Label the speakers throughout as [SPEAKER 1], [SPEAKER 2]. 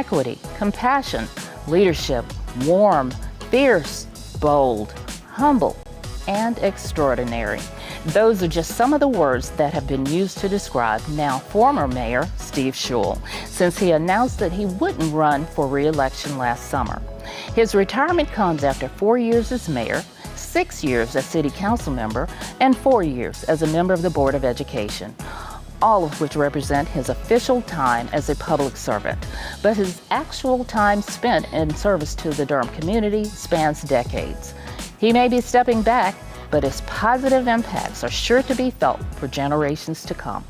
[SPEAKER 1] equity, compassion, leadership, warm, fierce, bold, humble, and extraordinary. Those are just some of the words that have been used to describe now former Mayor Steve Schewel, since he announced that he wouldn't run for re-election last summer. His retirement comes after 4 years as mayor, 6 years as city council member, and 4 years as a member of the Board of Education, all of which represent his official time as a public servant. But his actual time spent in service to the Durham community spans decades. He may be stepping back, but his positive impacts are sure to be felt for generations to come.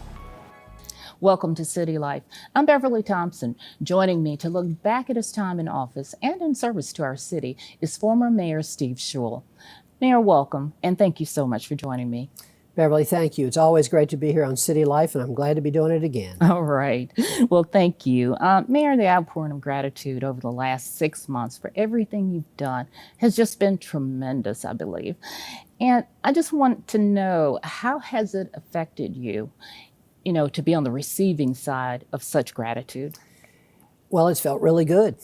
[SPEAKER 1] Welcome to City Life. I'm Beverly Thompson. Joining me to look back at his time in office and in service to our city is former Mayor Steve Schewel. Mayor, welcome, and thank you so much for joining me.
[SPEAKER 2] Beverly, thank you. It's always great to be here on City Life, and I'm glad to be doing it again.
[SPEAKER 1] All right. Well, thank you. Mayor, the outpouring of gratitude over the last 6 months for everything you've done has just been tremendous, I believe. And I just want to know, how has it affected you, to be on the receiving side of such gratitude?
[SPEAKER 2] Well, it's felt really good.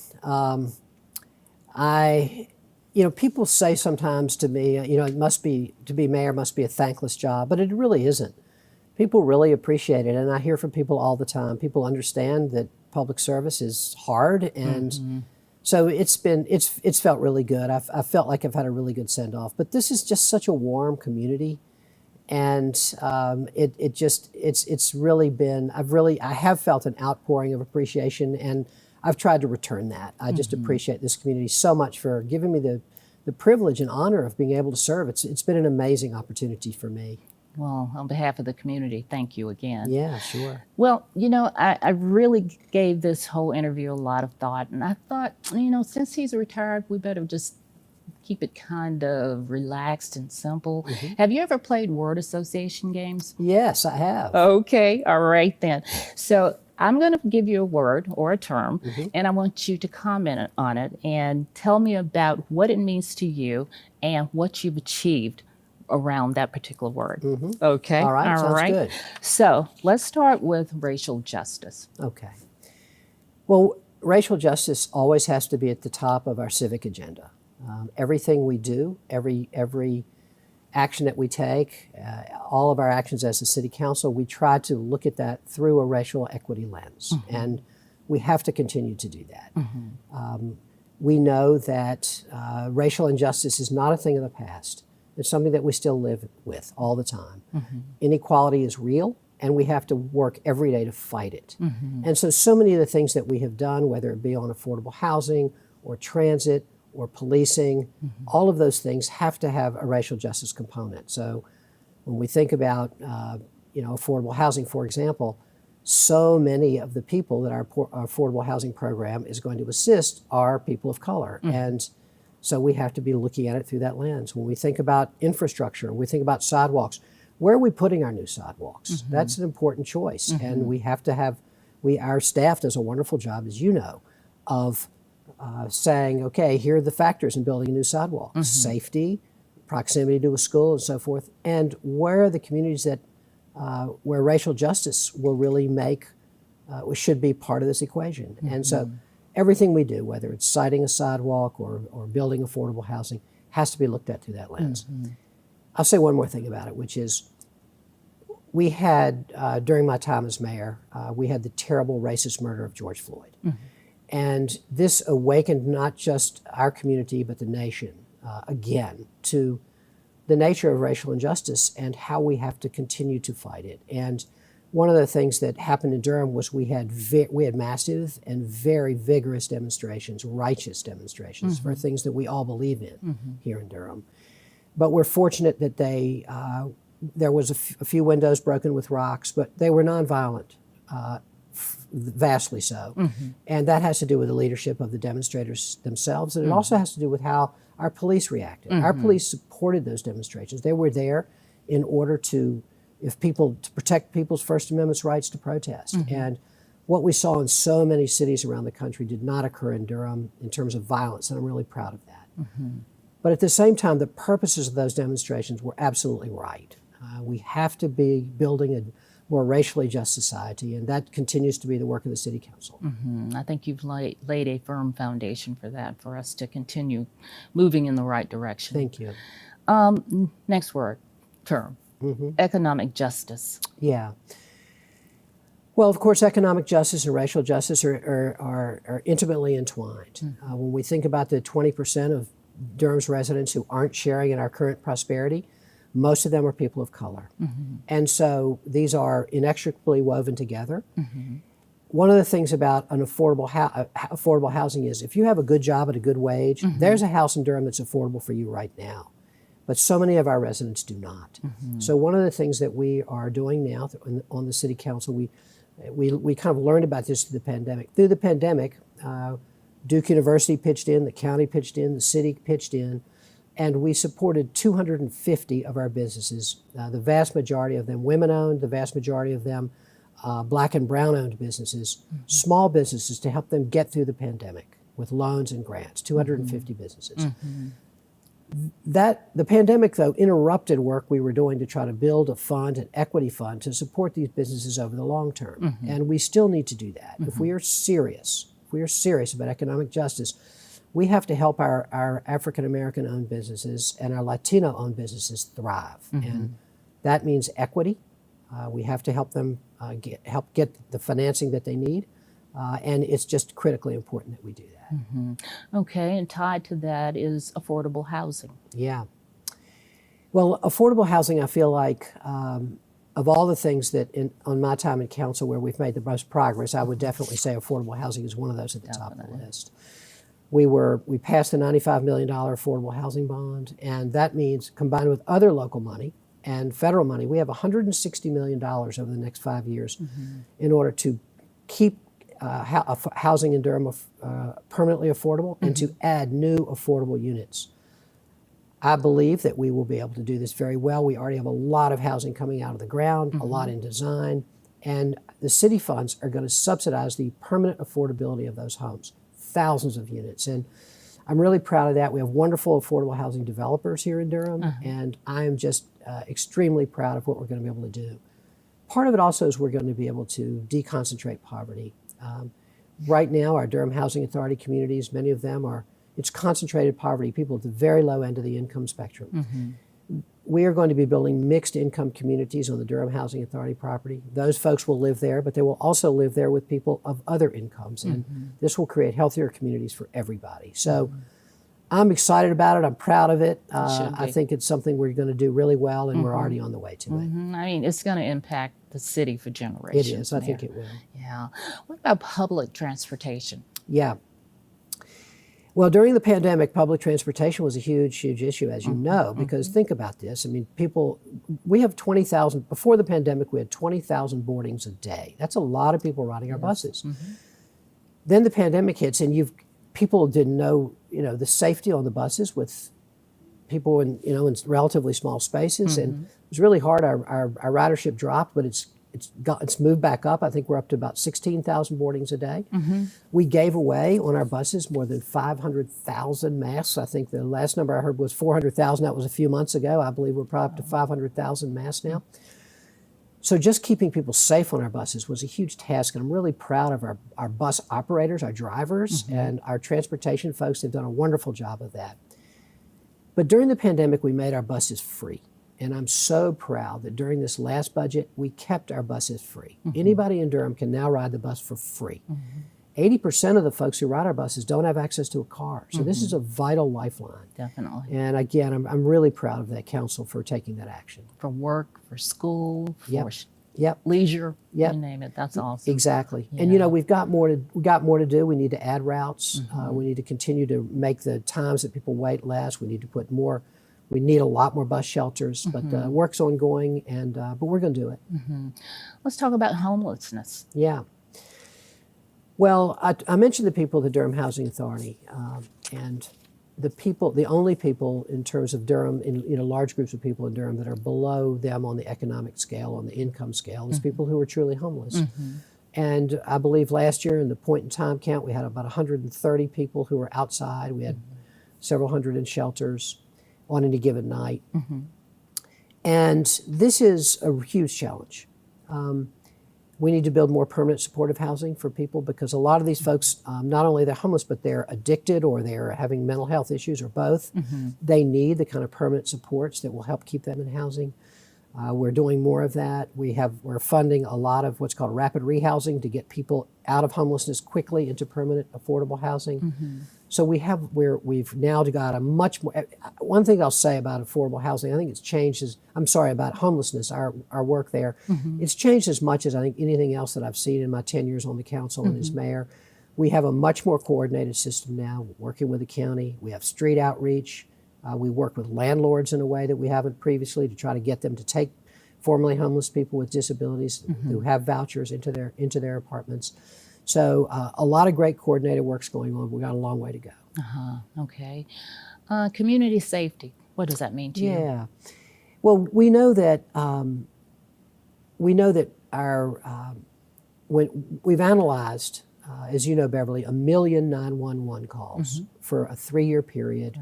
[SPEAKER 2] People say sometimes to me, it must be, to be mayor must be a thankless job, but it really isn't. People really appreciate it, and I hear from people all the time. People understand that public service is hard, and so it's felt really good. I felt like I've had a really good send-off, but this is just such a warm community, and it's really been, I have felt an outpouring of appreciation, and I've tried to return that. I just appreciate this community so much for giving me the privilege and honor of being able to serve. It's been an amazing opportunity for me.
[SPEAKER 1] Well, on behalf of the community, thank you again.
[SPEAKER 2] Yeah, sure.
[SPEAKER 1] Well, I really gave this whole interview a lot of thought, and I thought, since he's retired, we better just keep it kind of relaxed and simple. Have you ever played word association games?
[SPEAKER 2] Yes, I have.
[SPEAKER 1] Okay, all right then. So I'm going to give you a word or a term, and I want you to comment on it and tell me about what it means to you and what you've achieved around that particular word. Okay?
[SPEAKER 2] All right, sounds good.
[SPEAKER 1] So let's start with racial justice.
[SPEAKER 2] Okay. Well, racial justice always has to be at the top of our civic agenda. Everything we do, every action that we take, all of our actions as a city council, we try to look at that through a racial equity lens, and we have to continue to do that. We know that racial injustice is not a thing of the past. It's something that we still live with all the time. Inequality is real, and we have to work every day to fight it. And so many of the things that we have done, whether it be on affordable housing or transit or policing, all of those things have to have a racial justice component. So when we think about affordable housing, for example, so many of the people that our affordable housing program is going to assist are people of color. And so we have to be looking at it through that lens. When we think about infrastructure, we think about sidewalks, where are we putting our new sidewalks? That's an important choice. And we have to have, our staff does a wonderful job, as you know, of saying, okay, here are the factors in building a new sidewalk: safety, proximity to a school, and so forth. And where are the communities that where racial justice will really should be part of this equation? And so everything we do, whether it's siting a sidewalk or building affordable housing, has to be looked at through that lens. I'll say one more thing about it, which is we had, during my time as mayor, we had the terrible racist murder of George Floyd. And this awakened not just our community, but the nation, again, to the nature of racial injustice and how we have to continue to fight it. And one of the things that happened in Durham was we had massive and very vigorous demonstrations, righteous demonstrations for things that we all believe in here in Durham. But we're fortunate that there was a few windows broken with rocks, but they were nonviolent. Vastly so. And that has to do with the leadership of the demonstrators themselves, and it also has to do with how our police reacted. Our police supported those demonstrations. They were there in order to protect people's First Amendment rights to protest. And what we saw in so many cities around the country did not occur in Durham in terms of violence, and I'm really proud of that. But at the same time, the purposes of those demonstrations were absolutely right. We have to be building a more racially just society, and that continues to be the work of the City Council.
[SPEAKER 1] I think you've laid a firm foundation for that, for us to continue moving in the right direction.
[SPEAKER 2] Thank you.
[SPEAKER 1] Next term, economic justice.
[SPEAKER 2] Yeah. Well, of course, economic justice and racial justice are intimately entwined. When we think about the 20% of Durham's residents who aren't sharing in our current prosperity, most of them are people of color. And so these are inextricably woven together. One of the things about an affordable housing is if you have a good job at a good wage, there's a house in Durham that's affordable for you right now. But so many of our residents do not. So one of the things that we are doing now on the City Council, we kind of learned about this through the pandemic. Through the pandemic, Duke University pitched in, the county pitched in, the city pitched in, and we supported 250 of our businesses, the vast majority of them women-owned, the vast majority of them Black and brown-owned businesses, small businesses, to help them get through the pandemic with loans and grants, 250 businesses. The pandemic, though, interrupted work we were doing to try to build a fund, an equity fund, to support these businesses over the long term. And we still need to do that. If we are serious about economic justice, we have to help our African American owned businesses and our Latino owned businesses thrive. And that means equity. We have to help them help get the financing that they need. And it's just critically important that we do that.
[SPEAKER 1] Okay, and tied to that is affordable housing.
[SPEAKER 2] Yeah. Well, affordable housing, I feel like, of all the things that on my time in council where we've made the most progress, I would definitely say affordable housing is one of those at the top of the list. We passed a $95 million affordable housing bond, and that means, combined with other local money and federal money, we have $160 million over the next 5 years in order to keep housing in Durham permanently affordable and to add new affordable units. I believe that we will be able to do this very well. We already have a lot of housing coming out of the ground, a lot in design, and the city funds are going to subsidize the permanent affordability of those homes, thousands of units. And I'm really proud of that. We have wonderful affordable housing developers here in Durham, and I am just extremely proud of what we're going to be able to do. Part of it also is we're going to be able to deconcentrate poverty. Right now, our Durham Housing Authority communities, many of them it's concentrated poverty, people at the very low end of the income spectrum. We are going to be building mixed income communities on the Durham Housing Authority property. Those folks will live there, but they will also live there with people of other incomes. And this will create healthier communities for everybody. So I'm excited about it. I'm proud of it. I think it's something we're going to do really well, and we're already on the way to it.
[SPEAKER 1] I mean, it's going to impact the city for generations.
[SPEAKER 2] It is. I think it will.
[SPEAKER 1] Yeah. What about public transportation?
[SPEAKER 2] Yeah. Well, during the pandemic, public transportation was a huge, huge issue, as you know, because think about this. I mean, we have 20,000, before the pandemic, we had 20,000 boardings a day. That's a lot of people riding our buses. Then the pandemic hits, and people didn't know, the safety on the buses with people in relatively small spaces, and it was really hard. Our ridership dropped, but it's moved back up. I think we're up to about 16,000 boardings a day. We gave away on our buses more than 500,000 masks. I think the last number I heard was 400,000. That was a few months ago. I believe we're probably up to 500,000 masks now. So just keeping people safe on our buses was a huge task, and I'm really proud of our bus operators, our drivers, and our transportation folks. They've done a wonderful job of that. But during the pandemic, we made our buses free. And I'm so proud that during this last budget, we kept our buses free. Anybody in Durham can now ride the bus for free. 80% of the folks who ride our buses don't have access to a car. So this is a vital lifeline.
[SPEAKER 1] Definitely.
[SPEAKER 2] And again, I'm really proud of that council for taking that action.
[SPEAKER 1] For work, for school, for
[SPEAKER 2] Yep.
[SPEAKER 1] leisure,
[SPEAKER 2] Yep.
[SPEAKER 1] you name it. That's awesome.
[SPEAKER 2] Exactly.
[SPEAKER 1] Yeah.
[SPEAKER 2] And we've got more to do. We need to add routes. We need to continue to make the times that people wait less. We need to put more. We need a lot more bus shelters, but work's ongoing, and but we're going to do it.
[SPEAKER 1] Let's talk about homelessness.
[SPEAKER 2] Yeah. Well, I mentioned the people of the Durham Housing Authority, and the only people in terms of Durham, large groups of people in Durham that are below them on the economic scale, on the income scale, is people who are truly homeless. And I believe last year in the point in time count, we had about 130 people who were outside. We had several hundred in shelters on any given night. And this is a huge challenge We need to build more permanent supportive housing for people because a lot of these folks, not only they're homeless, but they're addicted or they're having mental health issues or both. They need the kind of permanent supports that will help keep them in housing. We're doing more of that. We're funding a lot of what's called rapid rehousing to get people out of homelessness quickly into permanent affordable housing. So we've now got a much more. One thing I'll say about affordable housing, I think it's changed. About homelessness, our work there, it's changed as much as I think anything else that I've seen in my 10 years on the council and as mayor. We have a much more coordinated system now, working with the county. We have street outreach. We work with landlords in a way that we haven't previously to try to get them to take formerly homeless people with disabilities who have vouchers into their apartments. So a lot of great coordinated work's going on. We got a long way to go.
[SPEAKER 1] Okay. Community safety. What does that mean to you?
[SPEAKER 2] Yeah. Well, we know that when we've analyzed, as you know, Beverly, 1 million 911 calls for a 3-year period.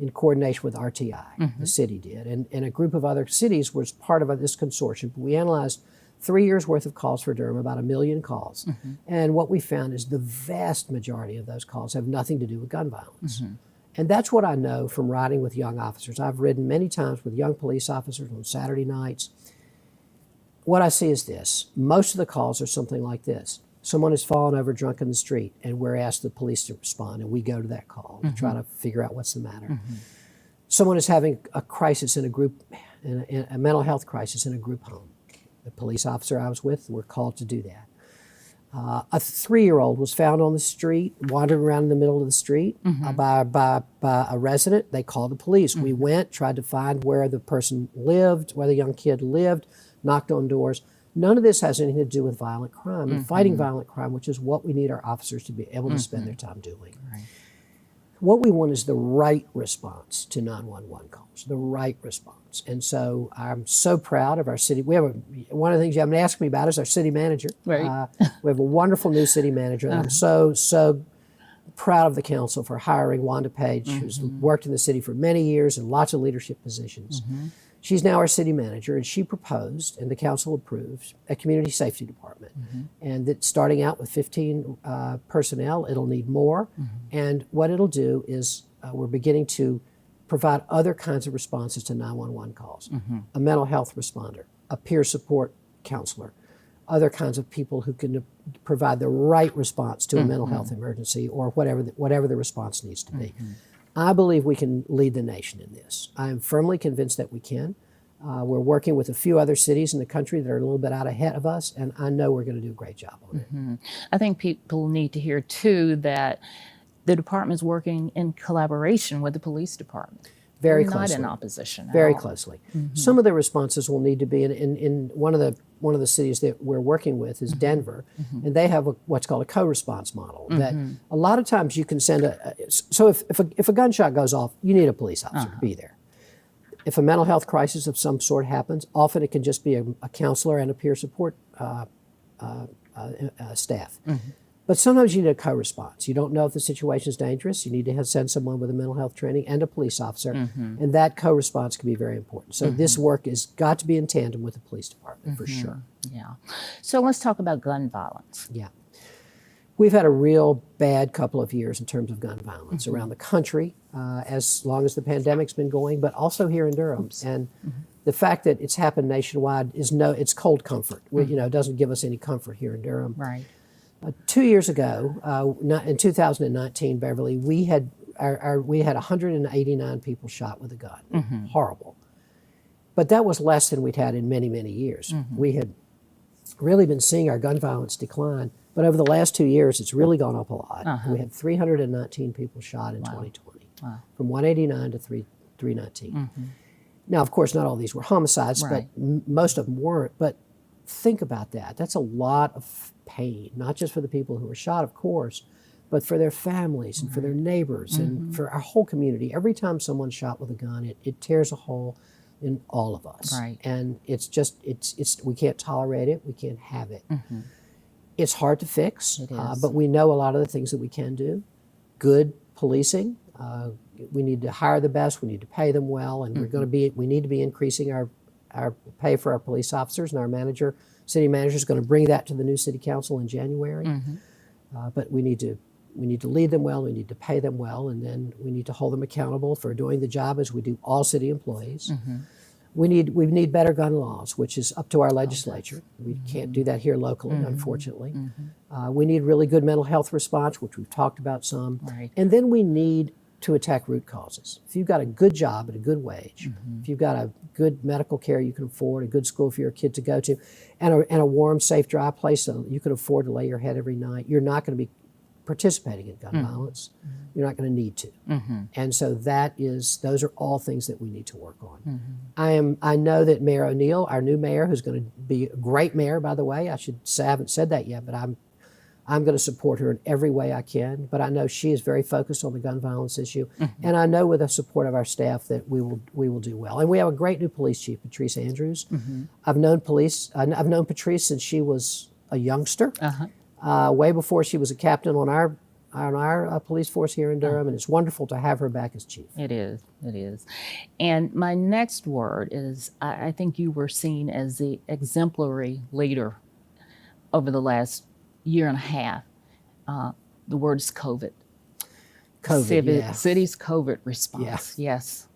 [SPEAKER 2] In coordination with RTI, the city did, and a group of other cities was part of this consortium. We analyzed 3 years worth of calls for Durham, about 1 million calls, and what we found is the vast majority of those calls have nothing to do with gun violence. And that's what I know from riding with young officers. I've ridden many times with young police officers on Saturday nights. What I see is this. Most of the calls are something like this. Someone has fallen over drunk in the street, and we're asked the police to respond, and we go to that call to try to figure out what's the matter. Someone is having a crisis in a mental health crisis in a group home. The police officer I was with were called to do that. A 3-year-old was found on the street, wandering around in the middle of the street by a resident. They called the police. We went, tried to find where the person lived, where the young kid lived, knocked on doors. None of this has anything to do with violent crime and fighting violent crime, which is what we need our officers to be able to spend their time doing.
[SPEAKER 1] Right.
[SPEAKER 2] What we want is the right response to 911 calls, the right response. And so I'm so proud of our city. We have one of the things you haven't asked me about is our city manager.
[SPEAKER 1] Right.
[SPEAKER 2] We have a wonderful new city manager. And I'm so proud of the council for hiring Wanda Page, who's worked in the city for many years in lots of leadership positions. She's now our city manager, and she proposed, and the council approved, a community safety department. And that starting out with 15 personnel, it'll need more. And what it'll do is we're beginning to provide other kinds of responses to 911 calls. A mental health responder, a peer support counselor, other kinds of people who can provide the right response to a mental health emergency or whatever the response needs to be. I believe we can lead the nation in this. I am firmly convinced that we can. We're working with a few other cities in the country that are a little bit out ahead of us, and I know we're going to do a great job on it.
[SPEAKER 1] I think people need to hear, too, that the department is working in collaboration with the police department.
[SPEAKER 2] Very
[SPEAKER 1] Not
[SPEAKER 2] closely.
[SPEAKER 1] in opposition at
[SPEAKER 2] Very
[SPEAKER 1] all.
[SPEAKER 2] closely. Some of the responses will need to be in one of the cities that we're working with is Denver, and they have what's called a co-response model. That a lot of times you can send if a gunshot goes off, you need a police officer to be there. If a mental health crisis of some sort happens, often it can just be a counselor and a peer support staff. But sometimes you need a co-response. You don't know if the situation is dangerous. You need to send someone with a mental health training and a police officer, and that co-response can be very important. So this work has got to be in tandem with the police department for sure.
[SPEAKER 1] Yeah. So let's talk about gun violence.
[SPEAKER 2] Yeah. We've had a real bad couple of years in terms of gun violence around the country, as long as the pandemic's been going, but also here in Durham. And the fact that it's happened nationwide it's cold comfort. It doesn't give us any comfort here in Durham.
[SPEAKER 1] Right.
[SPEAKER 2] 2 years ago, in 2019, Beverly, we had 189 people shot with a gun. Horrible. But that was less than we'd had in many, many years. We had really been seeing our gun violence decline, but over the last 2 years, it's really gone up a lot. We had 319 people shot in 2020, from 189 to 319. Now, of course, not all these were homicides,
[SPEAKER 1] Right.
[SPEAKER 2] but most of them weren't. But think about that. That's a lot of pain, not just for the people who were shot, of course, but for their families and for their neighbors and for our whole community. Every time someone's shot with a gun, it tears a hole in all of us.
[SPEAKER 1] Right.
[SPEAKER 2] And it's we can't tolerate it. We can't have it. It's hard to fix,
[SPEAKER 1] It is.
[SPEAKER 2] but we know a lot of the things that we can do. Good policing. We need to hire the best. We need to pay them well, and we need to be increasing our pay for our police officers, and our city manager is going to bring that to the new city council in January. But we need to lead them well, we need to pay them well, and then we need to hold them accountable for doing the job as we do all city employees. We need better gun laws, which is up to our legislature. We can't do that here locally, unfortunately. We need really good mental health response, which we've talked about some.
[SPEAKER 1] Right.
[SPEAKER 2] And then we need to attack root causes. If you've got a good job at a good wage, if you've got a good medical care you can afford, a good school for your kid to go to, and a warm, safe, dry place that you can afford to lay your head every night, you're not going to be participating in gun violence. You're not going to need to. And so those are all things that we need to work on. I know that Mayor O'Neill, our new mayor, who's going to be a great mayor, by the way, I haven't said that yet, but I'm going to support her in every way I can. But I know she is very focused on the gun violence issue, and I know with the support of our staff that we will do well. And we have a great new police chief, Patrice Andrews. I've known Patrice since she was a youngster. Way before she was a captain on our police force here in Durham, and it's wonderful to have her back as chief.
[SPEAKER 1] It is. And my next word is, I think you were seen as the exemplary leader over the last year and a half. The word is COVID. City's COVID response.
[SPEAKER 2] Yeah.
[SPEAKER 1] Yes.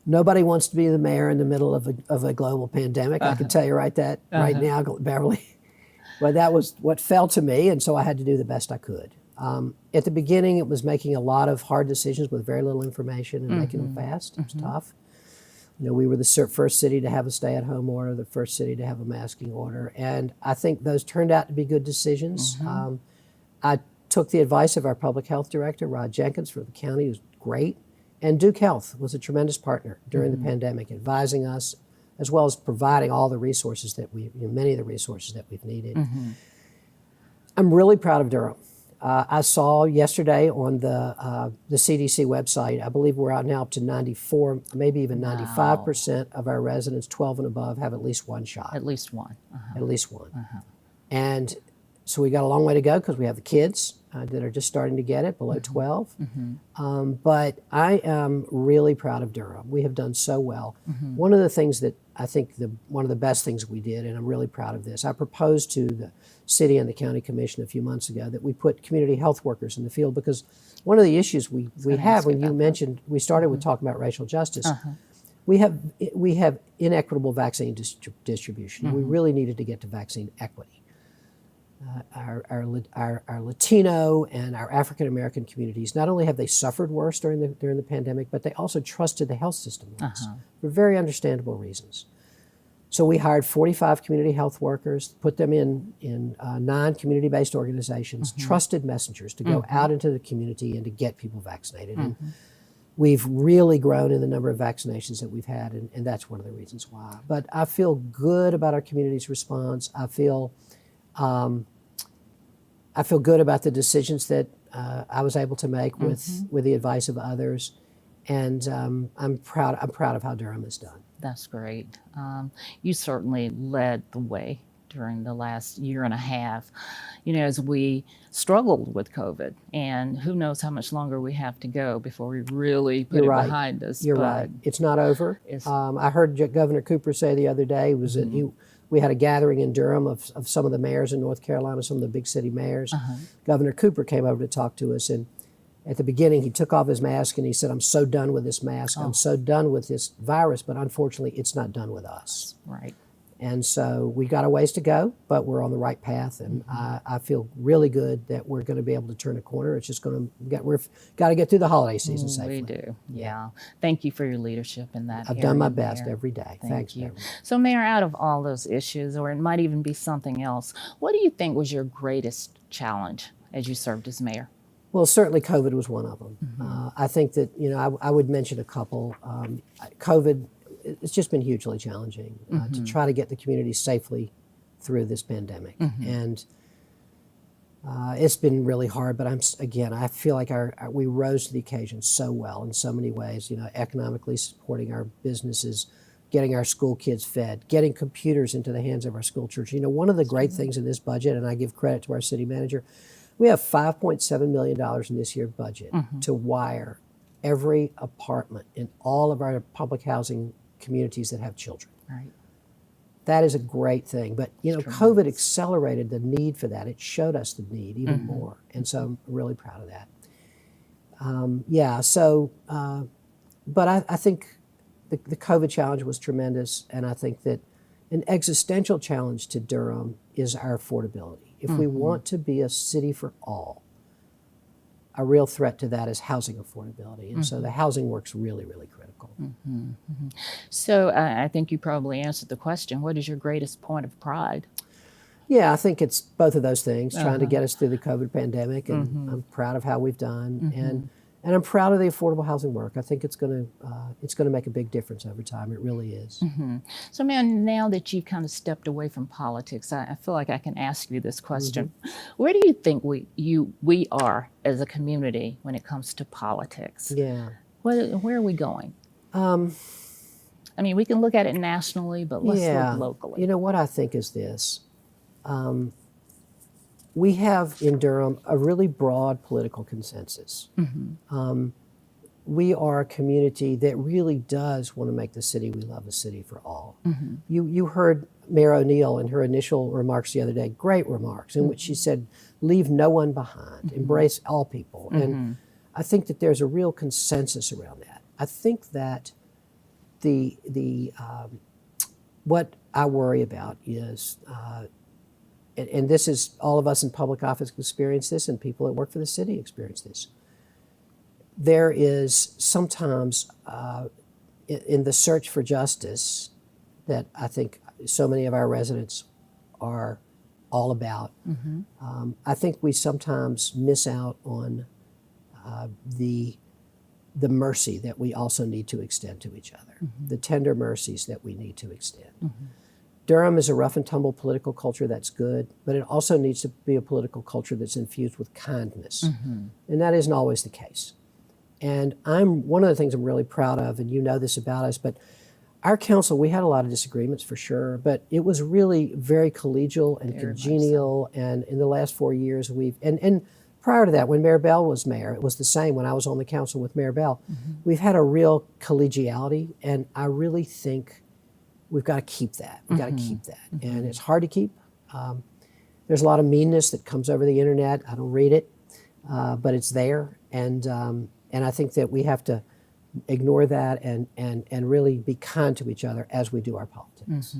[SPEAKER 2] Nobody wants to be the mayor in the middle of a global pandemic. I can tell you right now, Beverly. But that was what fell to me, and so I had to do the best I could. At the beginning, it was making a lot of hard decisions with very little information and making them fast. It was tough. We were the first city to have a stay-at-home order, the first city to have a masking order, and I think those turned out to be good decisions. I took the advice of our public health director, Rod Jenkins, for the county, who's great, and Duke Health was a tremendous partner during the pandemic, advising us, as well as providing all the resources that many of the resources that we've needed. I'm really proud of Durham. I saw yesterday on the CDC website, I believe we're out now up to 94, maybe even 95% of our residents 12 and above have at least one shot.
[SPEAKER 1] At least one.
[SPEAKER 2] At least one. And so we got a long way to go because we have the kids that are just starting to get it, below 12. But I am really proud of Durham. We have done so well. One of the things that I think one of the best things we did, and I'm really proud of this, I proposed to the city and the county commission a few months ago that we put community health workers in the field, because one of the issues we have, when you mentioned, we started with talking about racial justice, we have inequitable vaccine distribution. We really needed to get to vaccine equity. Our Latino and our African American communities, not only have they suffered worse during the pandemic, but they also trusted the health system less for very understandable reasons. So we hired 45 community health workers, put them in 9 community-based organizations, trusted messengers to go out into the community and to get people vaccinated. And we've really grown in the number of vaccinations that we've had, and that's one of the reasons why. But I feel good about our community's response. I feel good about the decisions that I was able to make with the advice of others, and I'm proud of how Durham is done.
[SPEAKER 1] That's great. You certainly led the way during the last year and a half, as we struggled with COVID, and who knows how much longer we have to go before we really put it behind us.
[SPEAKER 2] You're right. It's not over. I heard Governor Cooper say the other day we had a gathering in Durham of some of the mayors in North Carolina, some of the big city mayors. Governor Cooper came over to talk to us, and at the beginning he took off his mask and he said, "I'm so done with this mask. I'm so done with this virus, but unfortunately it's not done with us."
[SPEAKER 1] Right.
[SPEAKER 2] And so we got a ways to go, but we're on the right path, and I feel really good that we're going to be able to turn a corner. It's just we've got to get through the holiday season safely.
[SPEAKER 1] We do, yeah. Thank you for your leadership in that.
[SPEAKER 2] I've done my best every day. Thanks,
[SPEAKER 1] you.
[SPEAKER 2] Beverly.
[SPEAKER 1] So, Mayor, out of all those issues, or it might even be something else, what do you think was your greatest challenge as you served as mayor?
[SPEAKER 2] Well, certainly COVID was one of them. I think that, I would mention a couple. COVID, it's just been hugely challenging to try to get the community safely through this pandemic. And it's been really hard, but I feel like we rose to the occasion so well in so many ways, economically supporting our businesses, getting our school kids fed, getting computers into the hands of our school church. One of the great things in this budget, and I give credit to our city manager, we have $5.7 million in this year's budget to wire every apartment in all of our public housing communities that have children.
[SPEAKER 1] Right.
[SPEAKER 2] That is a great thing. But, you know, COVID accelerated the need for that. It showed us the need even more. And so I'm really proud of that. But I think the COVID challenge was tremendous. And I think that an existential challenge to Durham is our affordability. If we want to be a city for all, a real threat to that is housing affordability. And so the housing work's really, really critical.
[SPEAKER 1] So I think you probably answered the question. What is your greatest point of pride?
[SPEAKER 2] Yeah, I think it's both of those things, trying to get us through the COVID pandemic, and I'm proud of how we've done, and I'm proud of the affordable housing work. I think it's going to make a big difference over time. It really is.
[SPEAKER 1] So, man, now that you've kind of stepped away from politics, I feel like I can ask you this question: where do you think we are as a community when it comes to politics?
[SPEAKER 2] Yeah.
[SPEAKER 1] Where are we going? I mean, we can look at it nationally, but let's look locally.
[SPEAKER 2] You know, what I think is this. We have in Durham a really broad political consensus. We are a community that really does want to make the city we love a city for all. You heard Mayor O'Neill in her initial remarks the other day, great remarks, in which she said, leave no one behind, embrace all people. And I think that there's a real consensus around that. I think that what I worry about is, and this is, all of us in public office experience this, and people that work for the city experience this. There is sometimes in the search for justice that I think so many of our residents are all about. I think we sometimes miss out on the mercy that we also need to extend to each other, the tender mercies that we need to extend. Durham is a rough and tumble political culture that's good, but it also needs to be a political culture that's infused with kindness. And that isn't always the case. And one of the things I'm really proud of, and you know this about us, but our council, we had a lot of disagreements for sure, but it was really very collegial and congenial. And in the last 4 years, and prior to that, when Mayor Bell was mayor, it was the same when I was on the council with Mayor Bell. We've had a real collegiality, and I really think we've got to keep that. We've got to keep that. And it's hard to keep. There's a lot of meanness that comes over the internet. I don't read it, but it's there. And I think that we have to ignore that and really be kind to each other as we do our politics.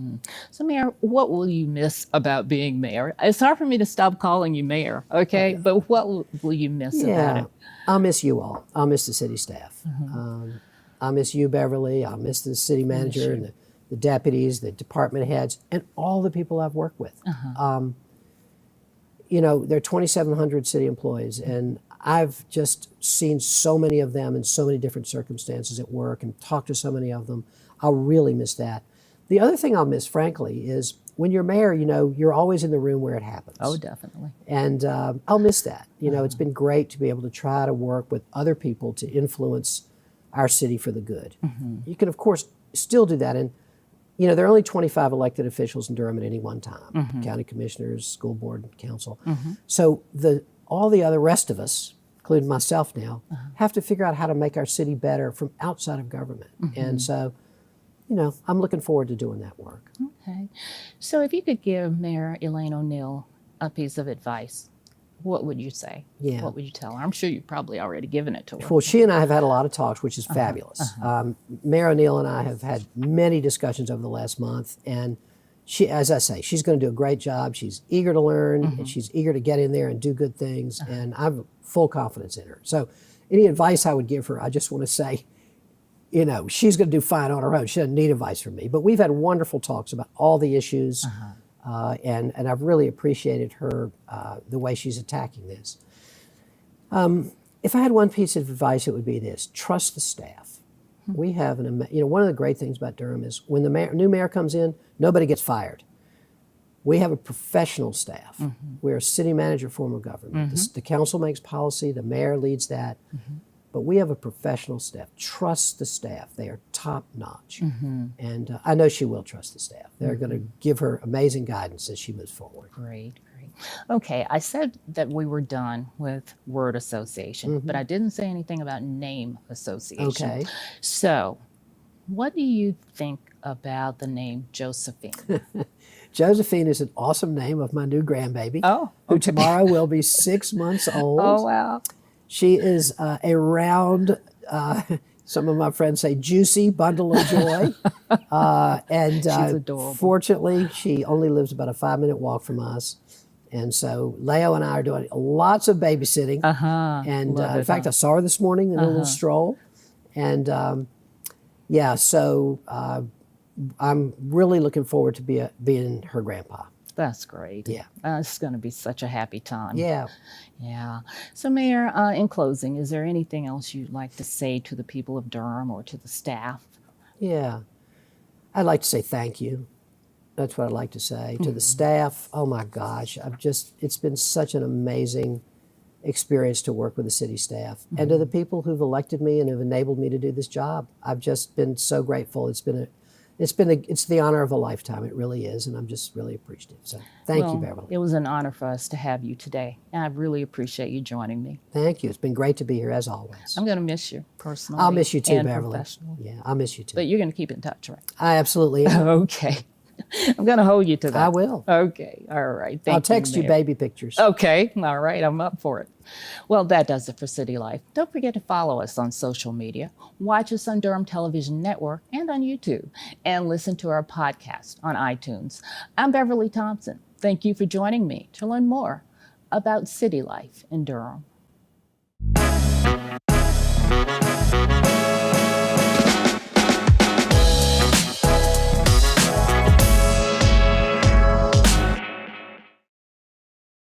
[SPEAKER 1] So, Mayor, what will you miss about being mayor? It's hard for me to stop calling you mayor, okay? But what will you miss about it?
[SPEAKER 2] I'll miss you all. I'll miss the city staff. I'll miss you, Beverly. I'll miss the city manager and the deputies, the department heads, and all the people I've worked with. You know, there are 2,700 city employees, and I've just seen so many of them in so many different circumstances at work and talked to so many of them. I'll really miss that. The other thing I'll miss, frankly, is when you're mayor, you know, you're always in the room where it happens.
[SPEAKER 1] Oh, definitely.
[SPEAKER 2] And I'll miss that. You know, it's been great to be able to try to work with other people to influence our city for the good. You can, of course, still do that. And, you know, there are only 25 elected officials in Durham at any one time, county commissioners, school board, council. So all the other rest of us, including myself now, have to figure out how to make our city better from outside of government. And so, you know, I'm looking forward to doing that work.
[SPEAKER 1] Okay. So if you could give Mayor Elaine O'Neill a piece of advice, what would you say?
[SPEAKER 2] Yeah.
[SPEAKER 1] What would you tell her? I'm sure you've probably already given it to her.
[SPEAKER 2] Well, she and I have had a lot of talks, which is fabulous. Mayor O'Neill and I have had many discussions over the last month, and she, as I say, she's going to do a great job. She's eager to learn, and she's eager to get in there and do good things, and I have full confidence in her. So any advice I would give her, I just want to say, you know, she's going to do fine on her own. She doesn't need advice from me. But we've had wonderful talks about all the issues, and I've really appreciated her, the way she's attacking this. If I had one piece of advice, it would be this: trust the staff. We have one of the great things about Durham is when the new mayor comes in, nobody gets fired. We have a professional staff. We're a city manager form of government. The council makes policy, the mayor leads that, but we have a professional staff. Trust the staff. They are top notch. And I know she will trust the staff. They're going to give her amazing guidance as she moves forward.
[SPEAKER 1] Great, great. Okay, I said that we were done with word association, but I didn't say anything about name association.
[SPEAKER 2] Okay.
[SPEAKER 1] So What do you think about the name Josephine?
[SPEAKER 2] Josephine is an awesome name of my new grandbaby,
[SPEAKER 1] Oh,
[SPEAKER 2] who tomorrow will be 6 months old.
[SPEAKER 1] Oh, wow.
[SPEAKER 2] She is a round, some of my friends say juicy bundle of joy. And
[SPEAKER 1] adorable.
[SPEAKER 2] fortunately, she only lives about a 5-minute walk from us. And so Leo and I are doing lots of babysitting. And
[SPEAKER 1] Love
[SPEAKER 2] in
[SPEAKER 1] it,
[SPEAKER 2] fact, I saw her this morning in a little stroll. And yeah, so I'm really looking forward to being her grandpa.
[SPEAKER 1] That's great.
[SPEAKER 2] Yeah.
[SPEAKER 1] It's going to be such a happy time.
[SPEAKER 2] Yeah.
[SPEAKER 1] Yeah. So, Mayor, in closing, is there anything else you'd like to say to the people of Durham or to the staff?
[SPEAKER 2] Yeah. I'd like to say thank you. That's what I'd like to say. To the staff, oh my gosh, it's been such an amazing experience to work with the city staff. And to the people who've elected me and have enabled me to do this job, I've just been so grateful. It's the honor of a lifetime. It really is. And I'm just really appreciative. So thank you, Beverly.
[SPEAKER 1] It was an honor for us to have you today. And I really appreciate you joining me.
[SPEAKER 2] Thank you. It's been great to be here as always.
[SPEAKER 1] I'm going to miss you personally.
[SPEAKER 2] I'll miss you too,
[SPEAKER 1] and
[SPEAKER 2] Beverly.
[SPEAKER 1] professionally.
[SPEAKER 2] Yeah, I'll miss you too.
[SPEAKER 1] But you're going to keep in touch, right?
[SPEAKER 2] I absolutely am.
[SPEAKER 1] Okay. I'm going to hold you to that.
[SPEAKER 2] I will.
[SPEAKER 1] Okay. All right. Thank
[SPEAKER 2] I'll text you
[SPEAKER 1] Mayor.
[SPEAKER 2] baby pictures.
[SPEAKER 1] Okay. All right. I'm up for it. Well, that does it for City Life. Don't forget to follow us on social media, watch us on Durham Television Network and on YouTube, and listen to our podcast on iTunes. I'm Beverly Thompson. Thank you for joining me to learn more about city life in Durham.